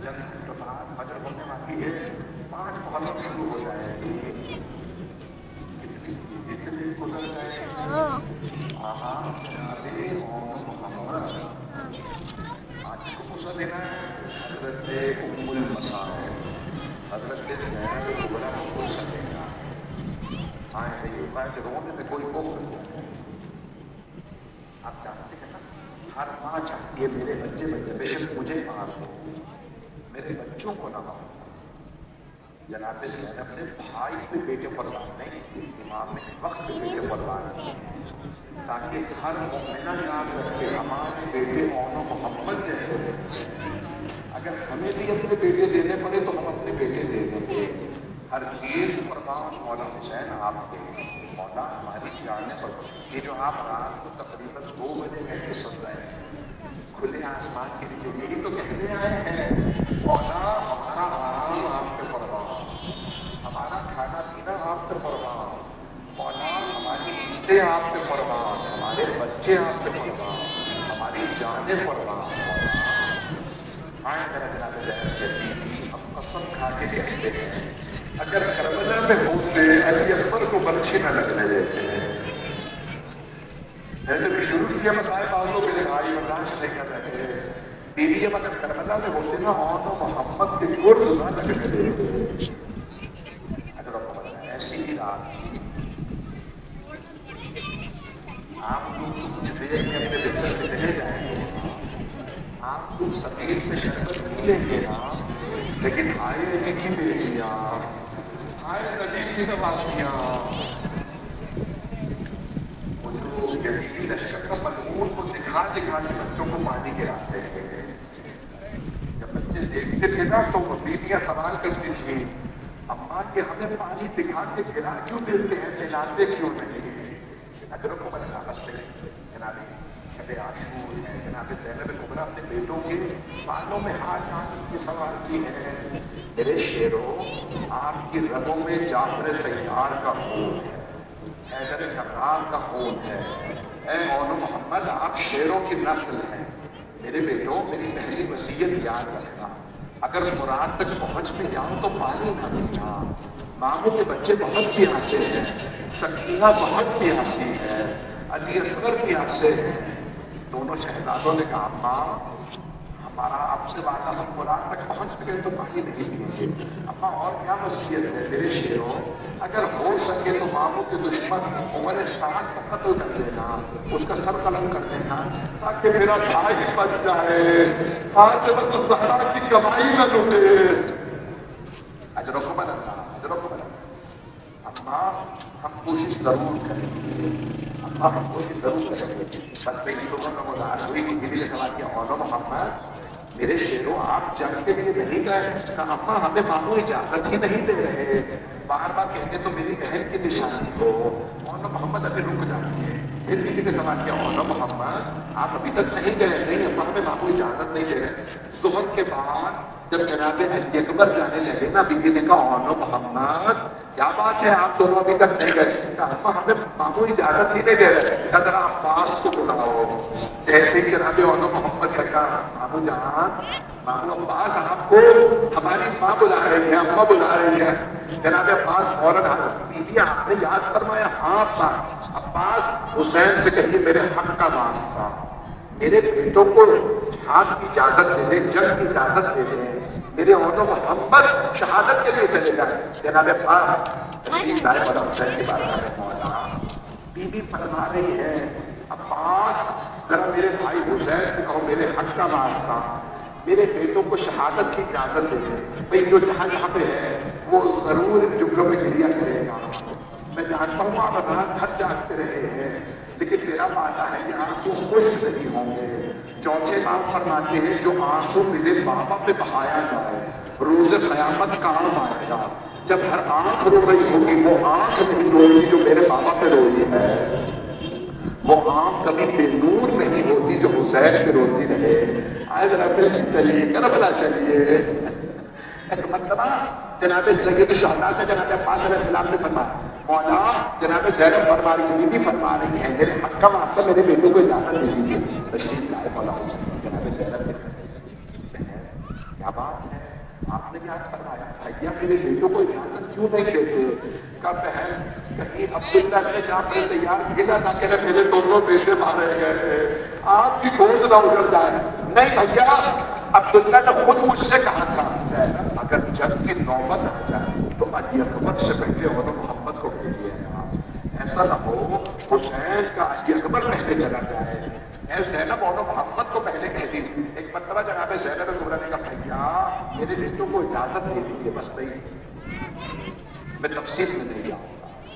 جنگ کے بعد فجر ہونے والی ہے 5 محرم شروع ہو جائے کتنی تیزی سے گزر گئے محمد آج کو پوچھا دینا ہے حضرت ام المصائب حضرت زینب کبریٰ کو پوچھا دینا آئے ہیں یہ بات رونے میں کوئی کفر ہو آپ جانتے ہیں نا ہر ماں چاہتی ہے میرے بچے بے شک مجھے مار دو میرے بچوں کو نہ مار جناب زینب نے بھائی پہ بیٹے قربان نہیں امام نے وقت پہ بیٹے قربان کی تاکہ ہر مومنہ یاد رکھے ہمارے بیٹے اون و محمد جیسے اگر ہمیں بھی اپنے بیٹے دینے پڑے تو ہم اپنے بیٹے دے دیں گے ہر چیز قربان مولا حسین آپ کے مولا ہماری جانے پر یہ جو آپ رات کو تقریباً 2 بجے ایسے سن رہے ہیں کھلے آسمان کے نیچے یہی تو کہنے آئے ہیں مولا ہمارا آرام آپ پہ قربان ہمارا کھانا پینا آپ پہ قربان مولا ہماری عیدیں آپ پہ قربان ہمارے بچے آپ پہ قربان ہماری جانیں قربان آئیں میرا جناب زینب کہتی تھی ہم قسم کھا کے کہتے ہیں اگر کربلا میں ہوتے علی اکبر کو برچھی نہ لگنے دیتے ہیں میں نے بھی شروع کیا مسائل باغوں کے بھائی برداشت نہیں کر رہے تھے بیوی اب اگر کربلا میں ہوتے نا اون و محمد کے گرد نہ لگنے دیتے اگر آپ کو بتائیں ایسی ہی رات تھی آپ لوگ کچھ دیر میں اپنے بستر سے چلے جائیں گے آپ لوگ سفید سے شربت پی لیں گے نا لیکن آئے کی بیٹیاں آئے نبی کی نوازیاں وہ جو یزیدی لشکر کا ملعون کو دکھا کے بچوں کو پانی گراتے تھے جب بچے دیکھتے تھے نا تو وہ بیٹیاں سوال کرتی تھی اماں کہ ہمیں پانی دکھا کے گرا کیوں دیتے ہیں پلاتے کیوں نہیں اگر کو بنا بستے جناب شب عاشور ہے جناب زینب کبریٰ اپنے بیٹوں کے بالوں میں ہاتھ ڈالنے کے سوال کی ہے میرے شیرو آپ کی رگوں میں جعفر طیار کا خون ہے حیدر کرار کا خون ہے اے اون و محمد آپ شیروں کی نسل ہیں میرے بیٹوں میری پہلی وصیت یاد رکھنا اگر مراد تک پہنچ میں جاؤں تو پانی نہ پینا ماموں کے بچے بہت پیاسے ہیں سکینہ بہت پیاسی ہے علی اصغر پیاسے ہیں دونوں شہزادوں نے کہا ماں ہمارا آپ سے وعدہ ہم قرآن تک پہنچ بھی گئے تو پانی نہیں پیئیں گے. اماں اور کیا وصیت ہے میرے شیروں؟ اگر ہو سکے تو ماموں کے دشمن عمر سعد کو قتل کر دینا، اس کا سر قلم کر دینا، تاکہ میرا بھائی بچ جائے، فاطمہ الزہرا کی کمائی نہ لوٹے. اجرکم اللہ، اجرکم اللہ. اماں ہم کوشش ضرور کریں گے، اماں ہم کوشش ضرور کریں گے. بس پہلی لوگوں کا مظاہر ہوئی کہ دلی سوال کیا اولو محمد میرے شیروں آپ جنگ کے لیے نہیں گئے؟ کہا اماں ہمیں ماموں اجازت ہی نہیں دے رہے. بار بار کہتے تو میری بہن کی نشانی ہو. اولو محمد ابھی رک جائیے. پھر بیوی نے سوال کیا اولو محمد آپ ابھی تک نہیں گئے؟ نہیں اماں ہمیں ماموں اجازت نہیں دے رہے. ظہر کے بعد جب جناب علی اکبر جانے لگے نا، بیوی نے کہا اولو محمد کیا بات ہے آپ دونوں ابھی تک نہیں گئے؟ کہا اماں ہمیں ماموں اجازت ہی نہیں دے رہے. کہا ذرا عباس کو بلاؤ. جیسے ہی جناب اولو محمد کا کہا ماموں جان، ماموں عباس آپ کو ہماری ماں بلا رہی ہے، اماں بلا رہی ہے. جناب عباس فوراً بیوی آپ نے یاد فرمایا؟ ہاں عباس حسین سے کہیے میرے حق کا واسطہ میرے بیٹوں کو جہاد کی اجازت دے دیں، جنگ کی اجازت دے دیں، میرے اولو محمد شہادت کے لیے چلے جائیں. جناب عباس تشریف لائے مولا حسین کی بات کریں. مولا بیوی فرما رہی ہے عباس ذرا میرے بھائی حسین سے کہو میرے حق کا واسطہ میرے بیٹوں کو شہادت کی اجازت دے دیں. بھئی جو جہاں پہ ہے وہ ضرور جملوں میں کلیئر کرے گا. میں جانتا ہوں آپ رات بھر جاگتے رہے ہیں، لیکن میرا وعدہ ہے کہ آنسو خشک نہیں ہوں گے. چوتھے امام فرماتے ہیں جو آنسو میرے بابا پہ بہایا جائے روز قیامت کام آئے گا. جب ہر آنکھ رو رہی ہوگی وہ آنکھ نہیں روئی جو میرے بابا پہ روئی ہے، وہ آنکھ کبھی بے نور نہیں ہوتی جو حسین پہ روتی رہے. آئے ذرا پھر چلیے کربلا چلیے. ایک مرتبہ جناب سید الشہداء سے جناب عباس علیہ السلام نے فرمایا مولا جناب زینب فرما رہی ہے، فرما رہی ہے میرے حق کا واسطہ میرے بیٹوں کو اجازت دے دیجیے. تشریف لائے مولا جناب زینب نے کیا بات ہے آپ نے بھی آج فرمایا بھیا میرے بیٹوں کو اجازت کیوں نہیں دیتے؟ کا بہن کہیں عبداللہ نے جہاں پر تیار گلا نہ کرے میرے دونوں بیٹے مارے گئے، آپ کی گود نہ اجڑ جائے. نہیں بھیا عبداللہ نے خود مجھ سے کہا تھا زینب اگر جنگ کی نوبت آ جائے تو علی اکبر سے پہلے اولو محمد کو بھیجیے گا. ایسا نہ ہو حسین کا علی اکبر پہلے چلا جائے. اے زینب اولو محمد کو پہلے کہہ دی. ایک مرتبہ جناب زینب کبریٰ نے کہا بھیا میرے بیٹوں کو اجازت دے دیجیے. بس نہیں میں تفصیل میں نہیں جاؤں گا،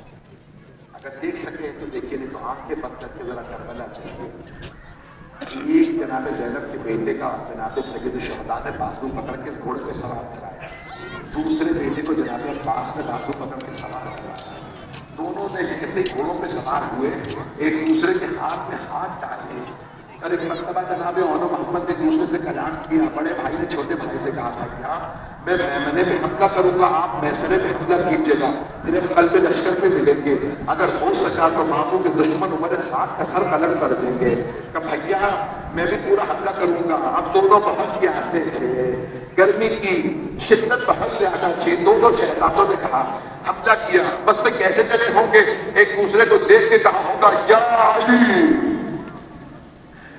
اگر دیکھ سکے تو دیکھیے نہیں تو آنکھ کے بند کر کے ذرا کربلا چلیے. ایک جناب زینب کے بیٹے کا جناب سید الشہداء نے بازو پکڑ کے گھوڑے پہ سوار کرایا، دوسرے بیٹے کو جناب عباس نے بازو پکڑ کے سوار کرایا. دونوں نے جیسے ہی گھوڑوں پہ سوار ہوئے ایک دوسرے کے ہاتھ میں ہاتھ ڈالے. اور ایک مرتبہ جناب اولو محمد نے دوسرے سے کلام کیا. بڑے بھائی نے چھوٹے بھائی سے کہا بھائی میں میمنے پہ حملہ کروں گا، آپ میسرے پہ حملہ کیجیے گا، پھر ہم قلب لشکر پہ ملیں گے. اگر ہو سکا تو ماموں کے دشمن عمر سعد کا سر قلم کر دیں گے. کہ بھیا میں بھی پورا حملہ کروں گا. اب دونوں بہت پیاسے تھے، گرمی کی شدت بہت زیادہ تھی. دونوں شہزادوں نے کہا حملہ کیا. بس میں کیسے چلے ہوں گے؟ ایک دوسرے کو دیکھ کے کہا ہوگا یا علی.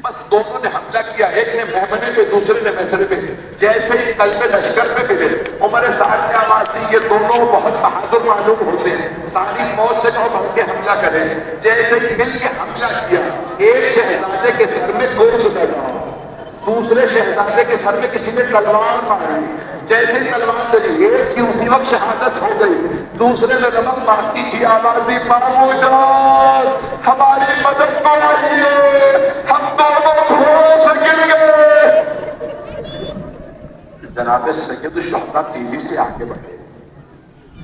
بس دونوں نے حملہ کیا، ایک نے میمنے پہ دوسرے نے میسرے پہ. جیسے ہی قلب لشکر پہ ملے عمر سعد نے آواز دی یہ دونوں بہت بہادر معلوم ہوتے ہیں، ساری فوج سے کہو بھر کے حملہ کریں. جیسے ہی مل کے حملہ کیا ایک شہزادے کے سر میں گوشت لگا، دوسرے شہزادے کے سر میں کسی نے تلوار ماری. جیسے ہی تلوار چلی ایک کی اسی وقت شہادت ہو گئی، دوسرے نے رمق مارتی تھی آوازی مامو جان ہماری مدد کو آئیے، ہم دونوں گھوڑوں سے گر گئے. جناب سید الشہداء تیزی سے آگے بڑھے.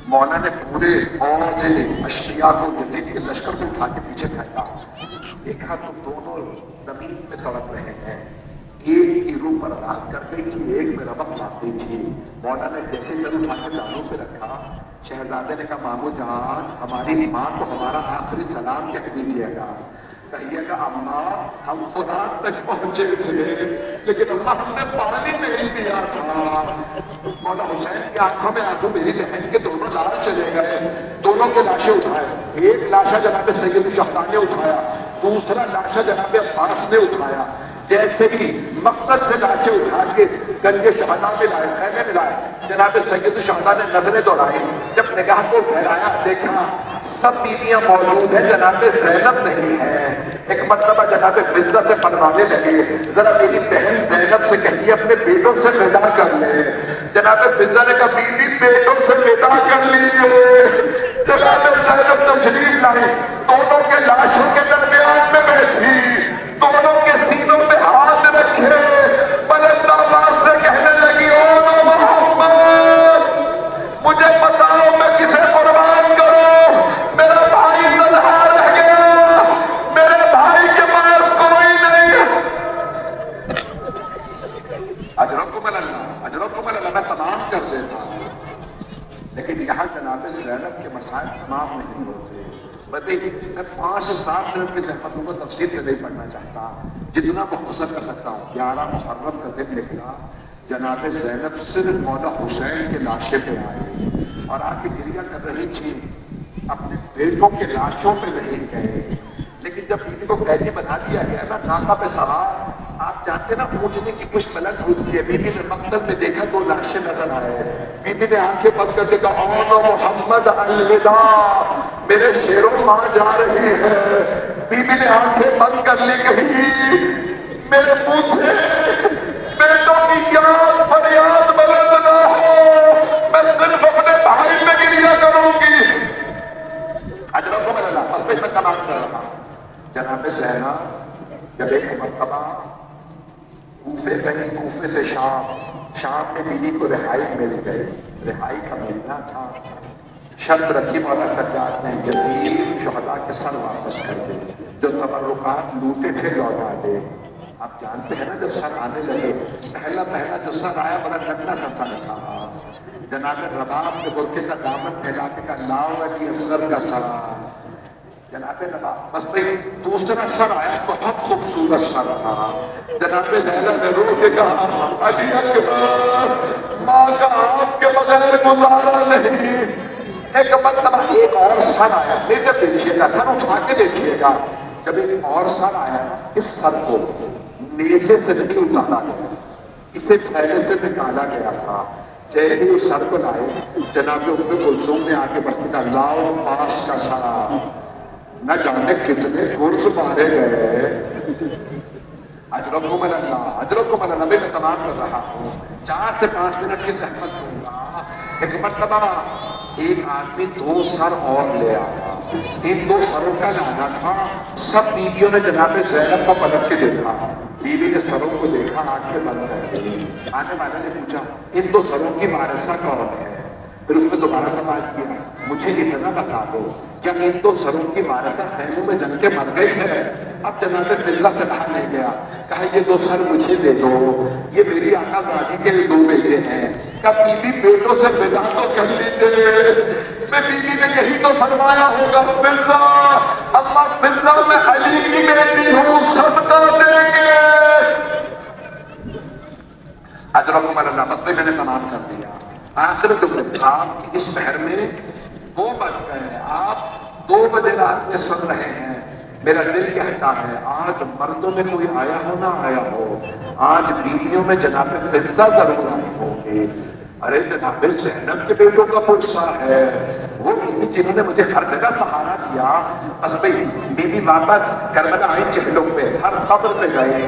مولا نے پورے فوج اشقیاء کو یزید کے لشکر کو اٹھا کے پیچھے پھینکا. دیکھا تو دونوں زمین پہ تڑپ رہے ہیں. ایک کی روح برداشت کر گئی تھی، ایک میں ربق لاتی تھی. مولا نے جیسے سر اٹھا کے دانوں پہ رکھا. شہزادے نے کہا مامو جان ہماری ماں کو ہمارا آخری سلام کہہ دیجیے گا. کہیے گا اماں ہم خدا تک پہنچے تھے لیکن اللہ ہم نے پانی نہیں دیا تھا. مولا حسین کی آنکھوں میں آنسو، میری بہن کے دونوں لاش چلے گئے. دونوں کے لاشیں اٹھائے، ایک لاشا جناب سید الشہداء نے اٹھایا، دوسرا لاشا جناب عباس نے اٹھایا. جیسے ہی مقصد سے لاشیں اٹھا کے گنج شہداء میں لائے، خیمے میں لائے، جناب سید الشہداء نے نظریں دوڑائی، جب نگاہ کو پھیلایا دیکھا سب بیویاں موجود ہیں، جناب زینب نہیں ہے۔ ایک مرتبہ جناب فضہ سے فرمانے لگے ذرا میری بہن زینب سے کہیے اپنے بیٹوں سے ودا کر لے۔ جناب فضہ نے کہا بیوی بیٹوں سے ودا کر لیجیے۔ جناب زینب تشریف لائی، دونوں کے لاشوں کے درمیان میں بیٹھی، دونوں کے سینوں پہ ہاتھ رکھے، بلند آواز سے کہنے لگی او محمد مجھے بتاؤ میں کسے قربان کروں، میرا بھائی تنہا رہ گیا، میرے بھائی کے پاس کوئی نہیں۔ اجرکم اللہ اجرکم اللہ، میں تمام کر دیتا لیکن یہاں جناب زینب کے مسائل تمام نہیں ہوتے۔ میں 5 سے 7 منٹ کی زحمتوں کو تفصیل سے نہیں پڑھنا چاہتا، جتنا مختصر کر سکتا ہوں۔ 11 محرم کا دن نکلا، جناب زینب صرف مولا حسین کے لاشے پہ آئے اور آ کے گریہ کر رہی تھی، اپنے بیٹوں کے لاشوں پہ نہیں گئے۔ لیکن جب بیوی کو قیدی بنا دیا گیا نا، ناکہ پہ سوار، آپ جانتے نا پوچھنے کی کچھ ملک ہوتی ہے، بیوی نے مقتل میں دیکھا 2 لاشیں نظر آئے، بیوی نے آنکھیں بند کر کے کہا او محمد الوداع، میرے شیروں ماں جا رہی ہے۔ بیوی نے آنکھیں بند کر لی، کہی میرے پوچھے بیٹوں کی کیا فریاد بلند نہ ہو، میں صرف اپنے بھائی پہ گریہ کروں گی۔ اجرکم اللہ، بس میں کلام کر رہا ہوں۔ جناب زینب جب ایک مرتبہ کوفے گئی، کوفے سے شام میں بیوی کو رہائی مل گئی، رہائی کا ملنا تھا، شرط رکھی مولا سجاد نے یزید شہداء کے سر واپس کر دے، جو تبرکات لوٹے تھے لوٹا دے۔ آپ جانتے ہیں نا جب سر آنے لگے، پہلا جو سر آیا بڑا گندا سا سر تھا، جناب رباب نے برقعے کا دامن پھیلا کے کہا لاؤ کی اصغر کا سر، جناب رباب بس بھئی دوسرا سر آیا، بہت خوبصورت سر تھا، جناب لیلا نے رو کے کہا علی اکبر ماں کا آپ کے بغیر گزارا نہیں۔ ایک مرتبہ ایک اور سر آیا، میرے دیکھیے گا، سر اٹھا کے دیکھیے گا، جب ایک اور سر آیا اس سر کو نیزے سے نہیں اتارا گیا، اسے تھیلے سے نکالا گیا تھا۔ جیسے ہی اس سر کو لائے، جناب ام کلثوم نے آگے بڑھ کے کہا لاؤ پاس کا سر، نہ جانے کتنے گرز مارے گئے۔ اجرکم اللہ اجرکم اللہ، میں تمام کر رہا ہوں، 4 سے 5 منٹ کی زحمت دوں گا۔ ایک مرتبہ ایک آدمی 2 سر اور لے آیا، ان 2 سروں کا لانا تھا۔ سب بیویوں نے جناب زینب کو پلٹ کے دیکھا، بیوی نے سروں کو دیکھا، آنکھیں بند کر دی۔ آنے والے نے پوچھا ان 2 سروں کی وارثہ کون ہے؟ پھر اس نے دوبارہ سوال کیا مجھے اتنا بتا دو کیا ان 2 سروں کی وارثہ خیموں میں جن کے مر گئی ہے؟ اب جناب فضہ سے باہر لے گیا، کہا یہ 2 سر مجھے دے دو، یہ میری آقا زادی کے 2 بیٹے ہیں۔ کہا بیوی بیٹوں سے ودا تو کر لیجیے۔ میں بیوی نے یہی تو فرمایا ہوگا فضہ اما فضہ میں علی کی بیٹی ہوں، صدقہ دیں گے۔ اجرکم اللہ، بس میں نے تمام کر دیا۔ آخر جو آپ اس پہر میں 2 بج گئے، آپ 2 بجے رات میں سن رہے ہیں، میرا دل کہتا ہے آج مردوں میں کوئی آیا ہو نہ آیا ہو، آج بیویوں میں جناب فضہ ضرور آئی ہوگی۔ ارے جناب زینب کے بیٹوں کا پرسہ ہے، وہ بیوی جنہوں نے مجھے ہر جگہ سہارا دیا۔ بس بھئی بیوی واپس کربلا آئی، چہلوں پہ ہر قبر پہ گئے۔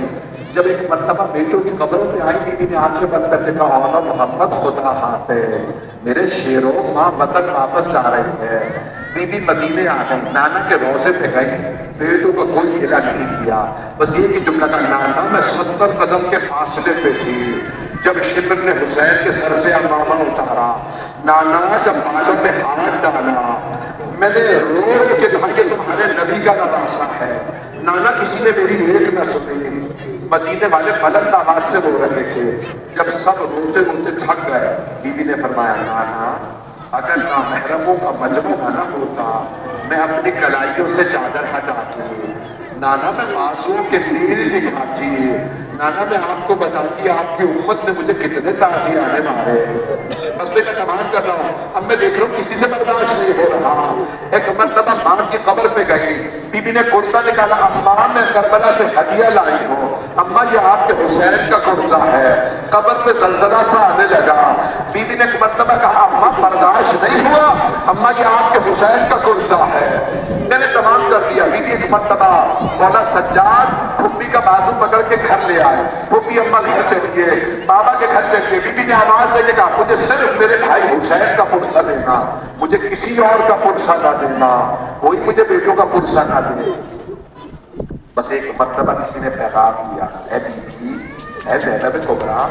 جب ایک مرتبہ بیٹوں کی قبروں پہ آئی، بیوی نے آنکھیں بند کر کے کہا اولا محمد خدا حافظ، میرے شیروں ماں وطن واپس جا رہی ہے۔ بیوی مدینے آ گئی، نانا کے روضے پہ گئی، بیٹوں کو کوئی گلہ نہیں کیا، بس یہ جملہ کا نانا میں 70 قدم کے فاصلے پہ تھی۔ جب شبر نے حسین کے سر سے امامہ اتارا، نانا جب بالوں میں ہاتھ ڈالا، میں نے رو کے کہا کہ تمہارے نبی کا نواسہ ہے۔ نانا کسی نے میری ایک نہ سنی، مدینے والے بلند آواز سے رو رہے تھے۔ جب سب روتے روتے تھک گئے، بیوی نے فرمایا نانا اگر نامحرموں کا مجمع نہ ہوتا میں اپنی کلائیوں سے چادر ہٹاتی، نانا میں معصوم کے تیر دکھاتی، نانا میں آپ کو بتاتی آپ کی امت نے مجھے کتنے تعزیرانے مارے، بس میں تمام کر رہا ہوں، اب میں دیکھ رہا ہوں کسی سے برداشت نہیں ہو رہا۔ ایک مرتبہ ماں کی قبر پہ گئی، بی بی نے کرتا نکالا، اماں میں کربلا سے ہدیہ لائی ہوں، اماں یہ آپ کے حسین کا کرتا ہے۔ قبر پہ زلزلہ سا آنے لگا، بی بی نے ایک مرتبہ کہا اماں برداشت نہیں ہوا، اماں یہ آپ کے حسین کا کرتا ہے۔ میں نے تمام کر دیا۔ بی بی ایک مرتبہ مولا سجاد پھوپھی کا بازو پکڑ کے گھر لے آئے، پھوپھی اماں گھر چلیے، بابا کے گھر چلیے، بی بی نے آواز دے کے کہا مجھے صرف میرے بھائی حسین کا پرسہ دینا، مجھے کسی اور کا پرسہ نہ دینا، کوئی مجھے بیٹوں کا پرسہ نہ دے۔ بس ایک مرتبہ کسی نے پیغام دیا، اے بی بی، اے زینب کبریٰ،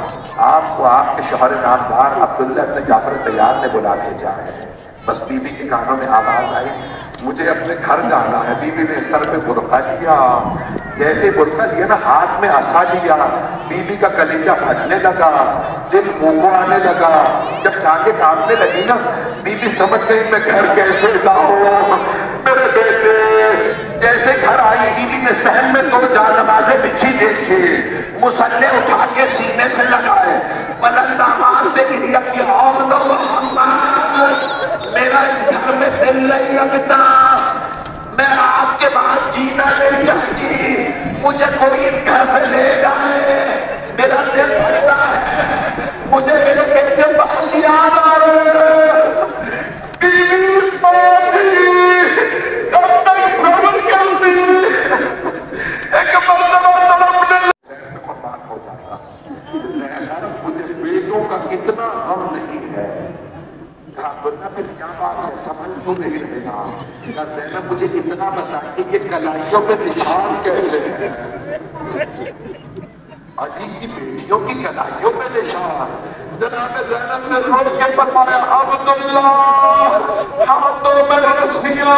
آپ کو آپ کے شوہر نامدار عبداللہ ابن جعفر طیار نے بلا کے جائے۔ بس بی بی کے کانوں میں آواز آئی مجھے اپنے گھر جانا ہے۔ بی بی نے سر پہ برقع لیا، جیسے برقع لیا نا ہاتھ میں عصا لیا، بی بی کا کلیجہ پھٹنے لگا، دل منہ کو آنے لگا، جب ٹانگیں کانپنے لگی نا بی بی سمجھ گئی میں گھر کیسے لاؤں میرے بیٹے۔ جیسے گھر آئی بی بی نے صحن میں 2 جانمازیں بچھی دیکھی، مصلح اٹھا کے سینے سے لگائے، بلند آواز سے گریا کہ عورت محمد میرا اس گھر میں دل نہیں لگتا، میں آپ کے بعد جینا نہیں چاہتی، مجھے کوئی اس گھر سے لے جائے، میرا دل بھرتا ہے، مجھے میرے بیٹے بہت یاد آ رہے ہیں۔ بیوی پاتی کب تک صبر کرتی، ایک مرتبہ تڑپنے قربان ہو جاتا۔ زینب مجھے بیٹوں کا اتنا غم نہیں ہے۔ کہا عبداللہ پھر کیا بات ہے سمجھ کیوں نہیں رہنا؟ کہا زینب مجھے اتنا بتائیے کہ کلائیوں پہ نشان کیسے ہے؟ علی کی بیٹیوں کی کلائیوں پہ نشان۔ جناب زینب نے رو کے فرمایا عبداللہ ہم تو مرثیہ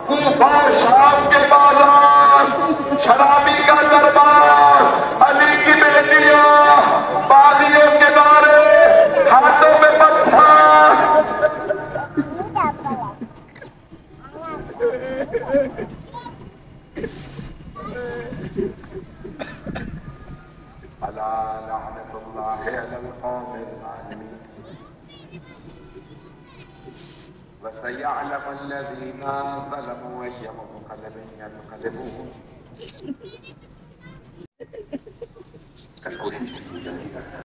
کوفہ شام کے بازار شرابی کا دربار علی کی بیٹیاں باغیوں کے بارے ہاتھوں میں پتھر۔ الا لعنت اللہ علی القوم الظالمین وسيعلم الذين ظلموا أي منقلب ينقلبون۔ کوشش